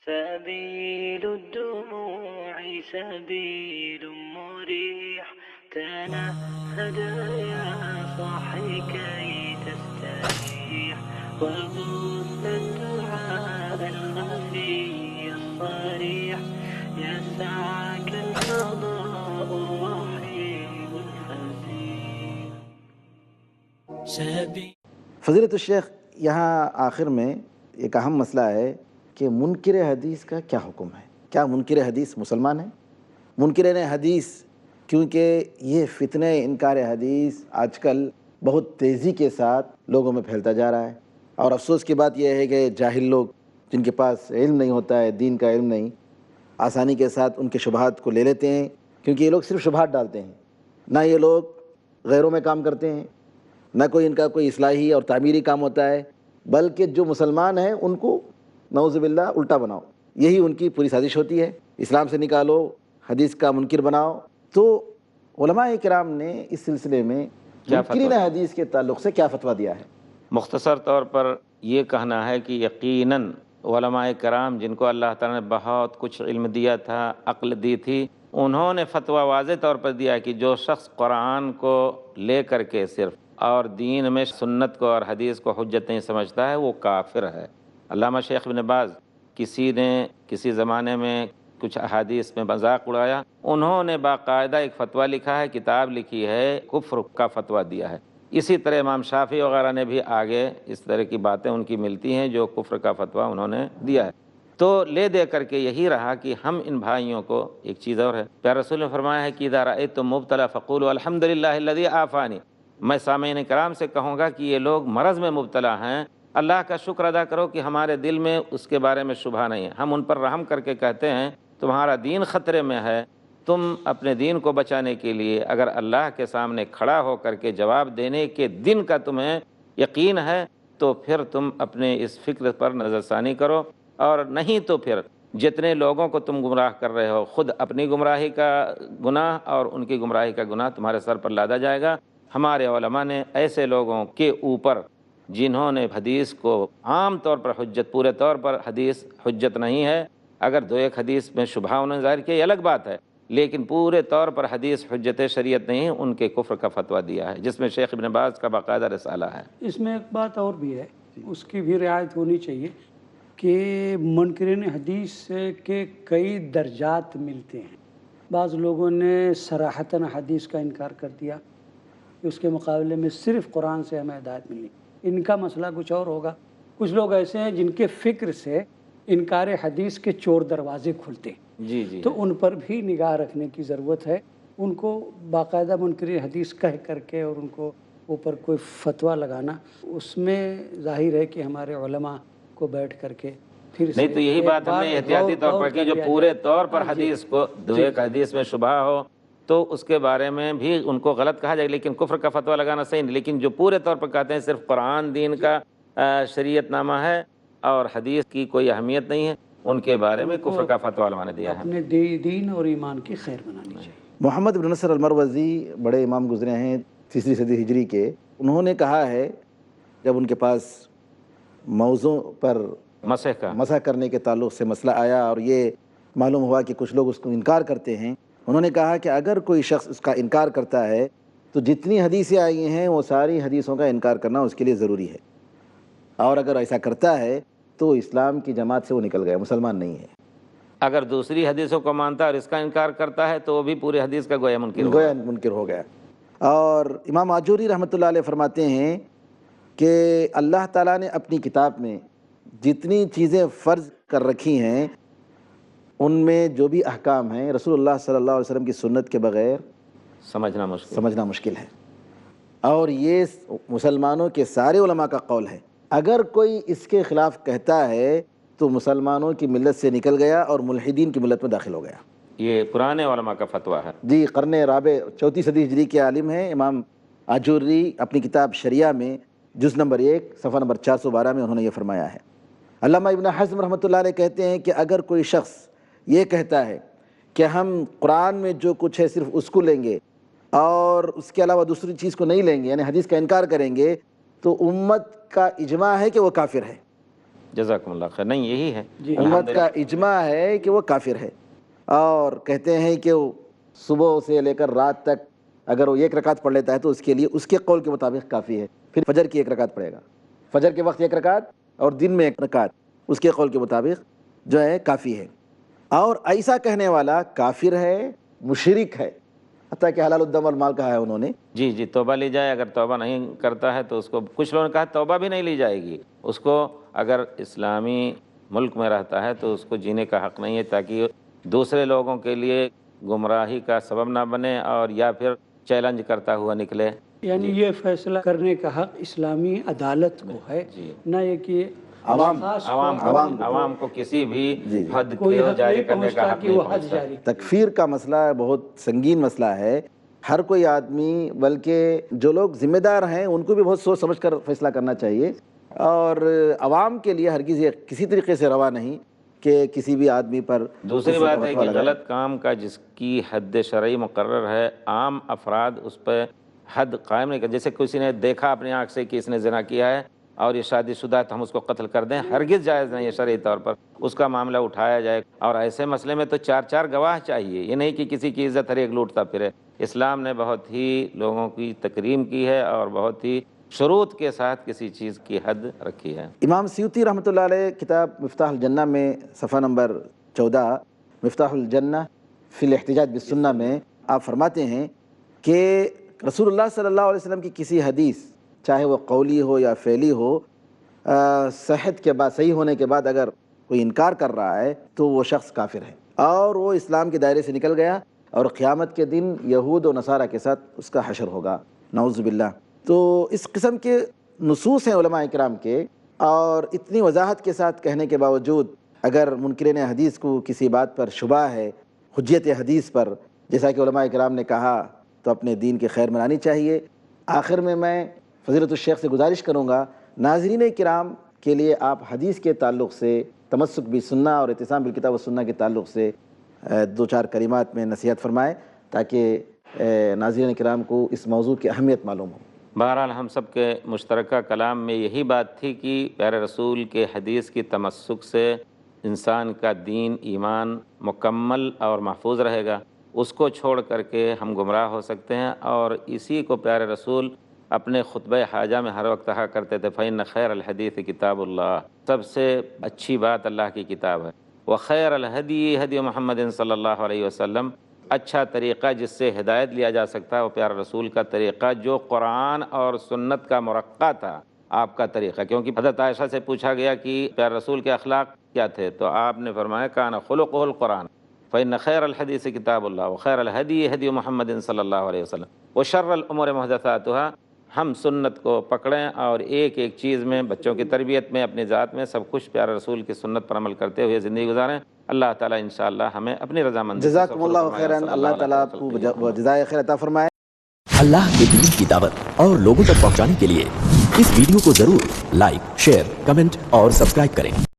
سبيل الدموع سبيل مريح، تنهد يا صاحي كي تستريح، وبث الدعاء الخفي الصريح، يسعك الفضاء الرحيم الفسيح. فضیلت الشیخ، یہاں آخر میں ایک اہم مسئلہ ہے کہ منکر حدیث کا کیا حکم ہے؟ کیا منکر حدیث مسلمان ہے؟ منکرین حدیث، کیونکہ یہ فتنہ انکار حدیث آج کل بہت تیزی کے ساتھ لوگوں میں پھیلتا جا رہا ہے، اور افسوس کی بات یہ ہے کہ جاہل لوگ جن کے پاس علم نہیں ہوتا ہے، دین کا علم نہیں، آسانی کے ساتھ ان کے شبہات کو لے لیتے ہیں، کیونکہ یہ لوگ صرف شبہات ڈالتے ہیں، نہ یہ لوگ غیروں میں کام کرتے ہیں، نہ کوئی ان کا کوئی اصلاحی اور تعمیری کام ہوتا ہے، بلکہ جو مسلمان ہیں ان کو نعوذ باللہ الٹا بناؤ، یہی ان کی پوری سازش ہوتی ہے، اسلام سے نکالو، حدیث کا منکر بناؤ۔ تو علماء کرام نے اس سلسلے میں منکرین حدیث کے تعلق سے کیا فتویٰ دیا ہے؟ مختصر طور پر یہ کہنا ہے کہ یقیناً علماء کرام جن کو اللہ تعالیٰ نے بہت کچھ علم دیا تھا، عقل دی تھی، انہوں نے فتویٰ واضح طور پر دیا کہ جو شخص قرآن کو لے کر کے صرف اور دین میں سنت کو اور حدیث کو حجت نہیں سمجھتا ہے وہ کافر ہے۔ علامہ شیخ ابن باز، کسی نے کسی زمانے میں کچھ احادیث میں مذاق اڑایا، انہوں نے باقاعدہ ایک فتویٰ لکھا ہے، کتاب لکھی ہے، کفر کا فتویٰ دیا ہے۔ اسی طرح امام شافعی وغیرہ نے بھی آگے اس طرح کی باتیں ان کی ملتی ہیں جو کفر کا فتویٰ انہوں نے دیا ہے۔ تو لے دے کر کے یہی رہا کہ ہم ان بھائیوں کو ایک چیز اور ہے، پیارے رسول نے فرمایا ہے کہ اذا رأیتم مبتلا فقولوا الحمد للہ الذی عافانی۔ میں سامعین کرام سے کہوں گا کہ یہ لوگ مرض میں مبتلا ہیں، اللہ کا شکر ادا کرو کہ ہمارے دل میں اس کے بارے میں شبہ نہیں ہے، ہم ان پر رحم کر کے کہتے ہیں تمہارا دین خطرے میں ہے، تم اپنے دین کو بچانے کے لیے اگر اللہ کے سامنے کھڑا ہو کر کے جواب دینے کے دن کا تمہیں یقین ہے تو پھر تم اپنے اس فکر پر نظر ثانی کرو، اور نہیں تو پھر جتنے لوگوں کو تم گمراہ کر رہے ہو خود اپنی گمراہی کا گناہ اور ان کی گمراہی کا گناہ تمہارے سر پر لادا جائے گا۔ ہمارے علماء نے ایسے لوگوں کے اوپر جنہوں نے حدیث کو عام طور پر حجت، پورے طور پر حدیث حجت نہیں ہے، اگر دو ایک حدیث میں شبہ انہوں نے ظاہر کیا یہ الگ بات ہے، لیکن پورے طور پر حدیث حجت شریعت نہیں، ان کے کفر کا فتویٰ دیا ہے، جس میں شیخ ابن باز کا باقاعدہ رسالہ ہے۔ اس میں ایک بات اور بھی ہے، اس کی بھی رعایت ہونی چاہیے کہ منکرین حدیث کے کئی درجات ملتے ہیں۔ بعض لوگوں نے صراحتاً حدیث کا انکار کر دیا کہ اس کے مقابلے میں صرف قرآن سے ہمیں ہدایت ملی، ان کا مسئلہ کچھ اور ہوگا۔ کچھ لوگ ایسے ہیں جن کے فکر سے انکار حدیث کے چور دروازے کھلتے ہیں، جی تو ان پر بھی نگاہ رکھنے کی ضرورت ہے، ان کو باقاعدہ منکر حدیث کہہ کر کے اور ان کو اوپر کوئی فتویٰ لگانا، اس میں ظاہر ہے کہ ہمارے علماء کو بیٹھ کر کے پھر نہیں تو یہی بات ہم نے احتیاطی طور پر کی، جو پورے طور پر حدیث کو دو ایک حدیث میں شبہ ہو تو اس کے بارے میں بھی ان کو غلط کہا جائے، لیکن کفر کا فتویٰ لگانا صحیح نہیں، لیکن جو پورے طور پر کہتے ہیں صرف قرآن دین کا شریعت نامہ ہے اور حدیث کی کوئی اہمیت نہیں ہے، ان کے بارے میں کفر کا فتویٰ علماء نے دیا ہے۔ اپنے دین اور ایمان کی خیر بنانی چاہیے۔ محمد بن نصر المروزی بڑے امام گزرے ہیں 3 صدی ہجری کے، انہوں نے کہا ہے جب ان کے پاس موضوع پر مسح کرنے کے تعلق سے مسئلہ آیا اور یہ معلوم ہوا کہ کچھ لوگ اس کو انکار کرتے ہیں، انہوں نے کہا کہ اگر کوئی شخص اس کا انکار کرتا ہے تو جتنی حدیثیں آئی ہیں وہ ساری حدیثوں کا انکار کرنا اس کے لیے ضروری ہے، اور اگر ایسا کرتا ہے تو اسلام کی جماعت سے وہ نکل گیا، مسلمان نہیں ہے۔ اگر دوسری حدیثوں کو مانتا ہے اور اس کا انکار کرتا ہے تو وہ بھی پوری حدیث کا گویا منکر ہو گیا۔ اور امام آجوری رحمۃ اللہ علیہ فرماتے ہیں کہ اللہ تعالیٰ نے اپنی کتاب میں جتنی چیزیں فرض کر رکھی ہیں ان میں جو بھی احکام ہیں رسول اللہ صلی اللہ علیہ وسلم کی سنت کے بغیر سمجھنا مشکل ہے، اور یہ مسلمانوں کے سارے علماء کا قول ہے۔ اگر کوئی اس کے خلاف کہتا ہے تو مسلمانوں کی ملت سے نکل گیا اور ملحدین کی ملت میں داخل ہو گیا۔ یہ پرانے علماء کا فتویٰ ہے۔ جی، قرن رابع 4 صدی ہجری کے عالم ہیں امام آجوری، اپنی کتاب شریعہ میں جز نمبر 1 صفحہ نمبر 412 میں انہوں نے یہ فرمایا ہے۔ علامہ ابن حزم رحمۃ اللہ علیہ کہتے ہیں کہ اگر کوئی شخص یہ کہتا ہے کہ ہم قرآن میں جو کچھ ہے صرف اس کو لیں گے اور اس کے علاوہ دوسری چیز کو نہیں لیں گے، یعنی حدیث کا انکار کریں گے، تو امت کا اجماع ہے کہ وہ کافر ہے۔ جزاکم اللہ خیر. نہیں یہی ہے جی امت کا اجماع ہے کہ وہ کافر ہے، اور کہتے ہیں کہ وہ صبح سے لے کر رات تک اگر وہ 1 رکعت پڑھ لیتا ہے تو اس کے لیے اس کے قول کے مطابق کافی ہے. پھر فجر کی 1 رکعت پڑھے گا، فجر کے وقت 1 رکعت اور دن میں 1 رکعت، اس کے قول کے مطابق جو ہے کافی ہے. اور ایسا کہنے والا کافر ہے، مشرک ہے، حتیٰ کہ حلال الدم والمال کہا ہے انہوں نے. جی جی توبہ لی جائے. اگر توبہ نہیں کرتا ہے تو اس کو کچھ لوگوں نے کہا توبہ بھی نہیں لی جائے گی. اس کو اگر اسلامی ملک میں رہتا ہے تو اس کو جینے کا حق نہیں ہے، تاکہ دوسرے لوگوں کے لیے گمراہی کا سبب نہ بنے اور یا پھر چیلنج کرتا ہوا نکلے. یعنی یہ فیصلہ کرنے کا حق اسلامی عدالت کو ہے، نہ یہ کہ عوام خاص عوام کو کسی بھی حد کوئی کو حد جاری نہیں کرنے کا پہنچتا حق کہ نہیں وہ حد پہنچتا. جاری. تکفیر کا مسئلہ بہت سنگین مسئلہ ہے. ہر کوئی آدمی، بلکہ جو لوگ ذمہ دار ہیں ان کو بھی بہت سوچ سمجھ کر فیصلہ کرنا چاہیے، اور عوام کے لیے ہرگز یہ کسی طریقے سے روا نہیں کہ کسی بھی آدمی پر. دوسری بات ہے کہ غلط کام کا جس کی حد شرعی مقرر ہے، عام افراد اس پہ حد قائم نہیں کر. جیسے کسی نے دیکھا اپنی آنکھ سے کہ اس نے زنا کیا ہے اور یہ شادی شدہ ہے تو ہم اس کو قتل کر دیں، ہرگز جائز نہیں ہے شرعی طور پر. اس کا معاملہ اٹھایا جائے، اور ایسے مسئلے میں تو 4 گواہ چاہیے. یہ نہیں کہ کسی کی عزت ہر ایک لوٹتا پھرے. اسلام نے بہت ہی لوگوں کی تکریم کی ہے اور بہت ہی شروط کے ساتھ کسی چیز کی حد رکھی ہے. امام سیوطی رحمۃ اللہ علیہ کتاب مفتاح الجنہ میں صفحہ نمبر 14 مفتاح الجنہ فی الاحتجاج بالسنہ میں آپ فرماتے ہیں کہ رسول اللہ صلی اللہ علیہ وسلم کی کسی حدیث، چاہے وہ قولی ہو یا فعلی ہو، صحت کے بعد، صحیح ہونے کے بعد اگر کوئی انکار کر رہا ہے تو وہ شخص کافر ہے اور وہ اسلام کے دائرے سے نکل گیا، اور قیامت کے دن یہود و نصارہ کے ساتھ اس کا حشر ہوگا، نعوذ باللہ. تو اس قسم کے نصوص ہیں علماء کرام کے، اور اتنی وضاحت کے ساتھ کہنے کے باوجود اگر منکرین حدیث کو کسی بات پر شبہ ہے، حجیت حدیث پر، جیسا کہ علماء کرام نے کہا، تو اپنے دین کی خیر منانی چاہیے. آخر میں فضیلت الشیخ سے گزارش کروں گا، ناظرین کرام کے لیے آپ حدیث کے تعلق سے، تمسک بالسنہ اور اعتصام بالکتاب والسنہ کے تعلق سے 2-4 کلمات میں نصیحت فرمائیں، تاکہ ناظرین کرام کو اس موضوع کی اہمیت معلوم ہو. بہرحال ہم سب کے مشترکہ کلام میں یہی بات تھی کہ پیارے رسول کے حدیث کی تمسک سے انسان کا دین ایمان مکمل اور محفوظ رہے گا. اس کو چھوڑ کر کے ہم گمراہ ہو سکتے ہیں، اور اسی کو پیارے رسول اپنے خطبہ حاجہ میں ہر وقت کہا کرتے تھے، فَإِنَّ خَيْرَ الْحَدِيثِ کتاب اللہ. سب سے اچھی بات اللہ کی کتاب ہے. وَخَيْرَ الْهَدِيِ هَدْيُ محمد صلی اللہ علیہ وسلم. اچھا طریقہ جس سے ہدایت لیا جا سکتا ہے وہ پیارا رسول کا طریقہ، جو قرآن اور سنت کا مرقع تھا، آپ کا طریقہ. کیونکہ حضرت عائشہ سے پوچھا گیا کہ پیارا رسول کے اخلاق کیا تھے، تو آپ نے فرمایا کان خلقہ القرآن فإن خیر الحدیث کتاب اللہ وخیر الہدی ہدی محمد صلی اللہ علیہ وسلم وشر الامور محدثاتها. ہم سنت کو پکڑیں اور ایک ایک چیز میں، بچوں کی تربیت میں، اپنی ذات میں، سب کچھ پیارے رسول کی سنت پر عمل کرتے ہوئے زندگی گزاریں. اللہ تعالیٰ انشاءاللہ ہمیں اپنی رضامندی سے جزاکم اللہ خیراً. اللہ تعالیٰ آپ کو جزائے خیر عطا فرمائے. اللہ کے دین کی دعوت اور لوگوں تک پہنچانے کے لیے اس ویڈیو کو ضرور لائک، شیئر، کمنٹ اور سبسکرائب کریں.